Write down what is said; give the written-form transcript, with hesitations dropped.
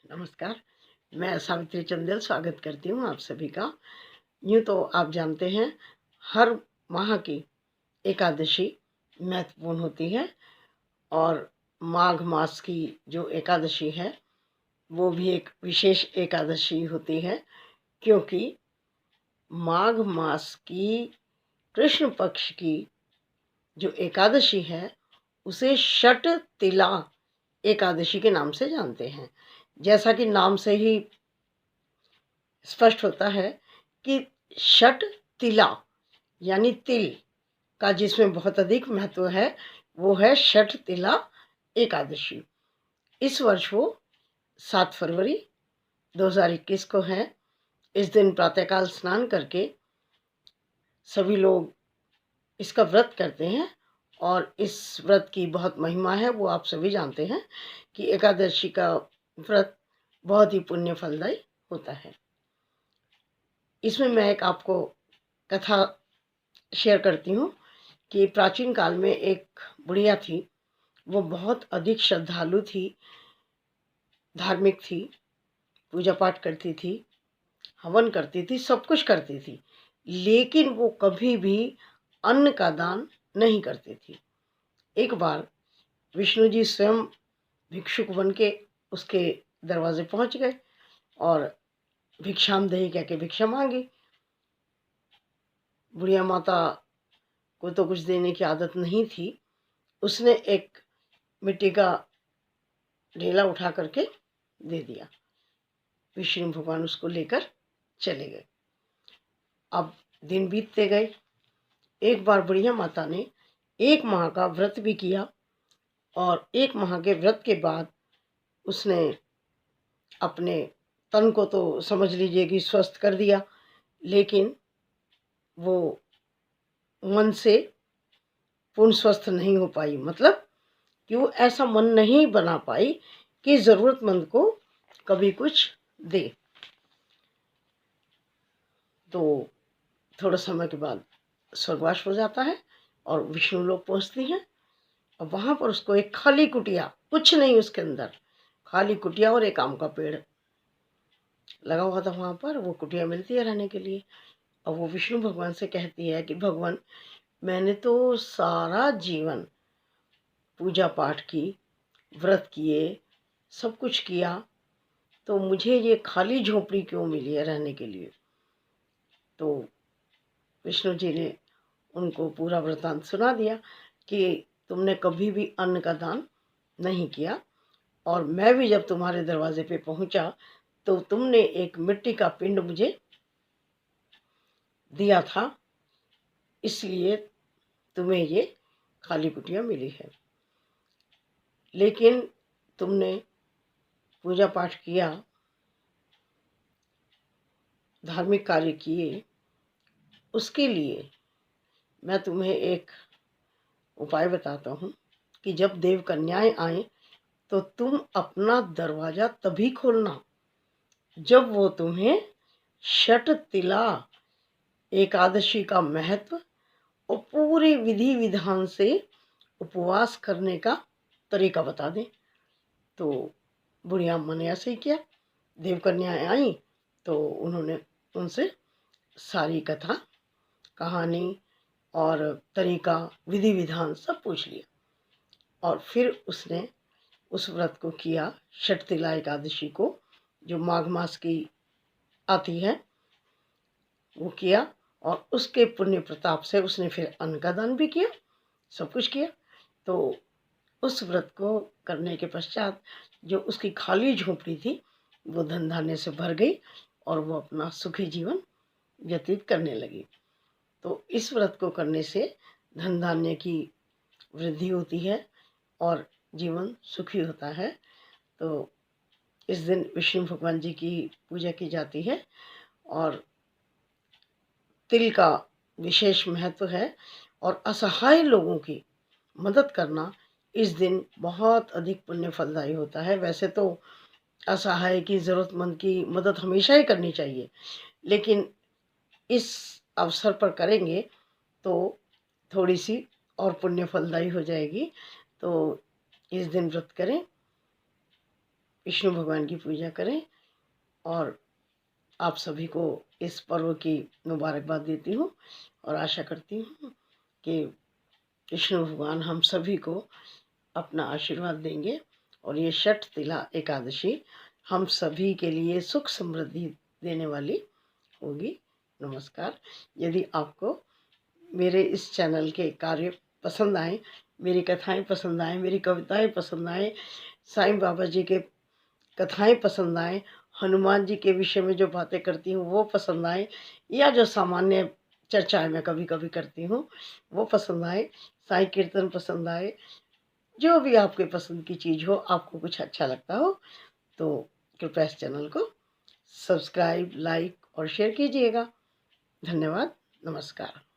नमस्कार। मैं सावित्री चंदेल स्वागत करती हूँ आप सभी का। यूँ तो आप जानते हैं हर माह की एकादशी महत्वपूर्ण होती है और माघ मास की जो एकादशी है वो भी एक विशेष एकादशी होती है, क्योंकि माघ मास की कृष्ण पक्ष की जो एकादशी है उसे षट तिला एकादशी के नाम से जानते हैं। जैसा कि नाम से ही स्पष्ट होता है कि षट तिला यानी तिल का जिसमें बहुत अधिक महत्व है वो है षट तिला एकादशी। इस वर्ष वो 7 फरवरी 2021 को है। इस दिन प्रातःकाल स्नान करके सभी लोग इसका व्रत करते हैं और इस व्रत की बहुत महिमा है, वो आप सभी जानते हैं कि एकादशी का व्रत बहुत ही पुण्य फलदायी होता है। इसमें मैं एक आपको कथा शेयर करती हूँ कि प्राचीन काल में एक बुढ़िया थी। वो बहुत अधिक श्रद्धालु थी, धार्मिक थी, पूजा पाठ करती थी, हवन करती थी, सब कुछ करती थी, लेकिन वो कभी भी अन्न का दान नहीं करती थी। एक बार विष्णु जी स्वयं भिक्षुक बन के उसके दरवाजे पहुंच गए और भिक्षाम देहि कह के भिक्षा मांगी। बुढ़िया माता को तो कुछ देने की आदत नहीं थी। उसने एक मिट्टी का ढेला उठा करके दे दिया। विष्णु भगवान उसको लेकर चले गए। अब दिन बीतते गए। एक बार बुढ़िया माता ने 1 माह का व्रत भी किया और 1 माह के व्रत के बाद उसने अपने तन को तो समझ लीजिए कि स्वस्थ कर दिया, लेकिन वो मन से पूर्ण स्वस्थ नहीं हो पाई। मतलब कि वो ऐसा मन नहीं बना पाई कि ज़रूरतमंद को कभी कुछ दे। तो थोड़ा समय के बाद स्वर्गवास हो जाता है और विष्णु लोग पहुँचती हैं और वहाँ पर उसको एक खाली कुटिया, कुछ नहीं उसके अंदर, खाली कुटिया और एक आम का पेड़ लगा हुआ था। वहाँ पर वो कुटिया मिलती है रहने के लिए। और वो विष्णु भगवान से कहती है कि भगवान, मैंने तो सारा जीवन पूजा पाठ की, व्रत किए, सब कुछ किया, तो मुझे ये खाली झोपड़ी क्यों मिली है रहने के लिए। तो विष्णु जी ने उनको पूरा वृतांत सुना दिया कि तुमने कभी भी अन्न का दान नहीं किया और मैं भी जब तुम्हारे दरवाजे पे पहुंचा तो तुमने एक मिट्टी का पिंड मुझे दिया था, इसलिए तुम्हें ये खाली कुटिया मिली है। लेकिन तुमने पूजा पाठ किया, धार्मिक कार्य किए, उसके लिए मैं तुम्हें एक उपाय बताता हूँ कि जब देव कन्याएं आए तो तुम अपना दरवाजा तभी खोलना जब वो तुम्हें षट तिला एकादशी का महत्व और पूरे विधि विधान से उपवास करने का तरीका बता दें। तो बुढ़िया अम्मा ने ऐसे ही किया। देवकन्याएं आई तो उन्होंने उनसे सारी कथा, कहानी और तरीका, विधि विधान सब पूछ लिया और फिर उसने उस व्रत को किया। षट तिला एकादशी को जो माघ मास की आती है वो किया और उसके पुण्य प्रताप से उसने फिर अन्न का दान भी किया, सब कुछ किया। तो उस व्रत को करने के पश्चात जो उसकी खाली झोपड़ी थी वो धन धान्य से भर गई और वो अपना सुखी जीवन व्यतीत करने लगी। तो इस व्रत को करने से धन धान्य की वृद्धि होती है और जीवन सुखी होता है। तो इस दिन विष्णु भगवान जी की पूजा की जाती है और तिल का विशेष महत्व है और असहाय लोगों की मदद करना इस दिन बहुत अधिक पुण्य फलदायी होता है। वैसे तो असहाय की, ज़रूरतमंद की मदद हमेशा ही करनी चाहिए, लेकिन इस अवसर पर करेंगे तो थोड़ी सी और पुण्य फलदायी हो जाएगी। तो इस दिन व्रत करें विष्णु भगवान की पूजा करें। और आप सभी को इस पर्व की मुबारकबाद देती हूँ और आशा करती हूँ कि विष्णु भगवान हम सभी को अपना आशीर्वाद देंगे और ये छठ तिला एकादशी हम सभी के लिए सुख समृद्धि देने वाली होगी। नमस्कार। यदि आपको मेरे इस चैनल के कार्य पसंद आए, मेरी कथाएं पसंद आए, मेरी कविताएं पसंद आए, साईं बाबा जी के कथाएं पसंद आए, हनुमान जी के विषय में जो बातें करती हूँ वो पसंद आए, या जो सामान्य चर्चाएं मैं कभी कभी करती हूँ वो पसंद आए, साईं कीर्तन पसंद आए, जो भी आपके पसंद की चीज़ हो, आपको कुछ अच्छा लगता हो तो कृपया इस चैनल को सब्सक्राइब, लाइक और शेयर कीजिएगा। धन्यवाद। नमस्कार।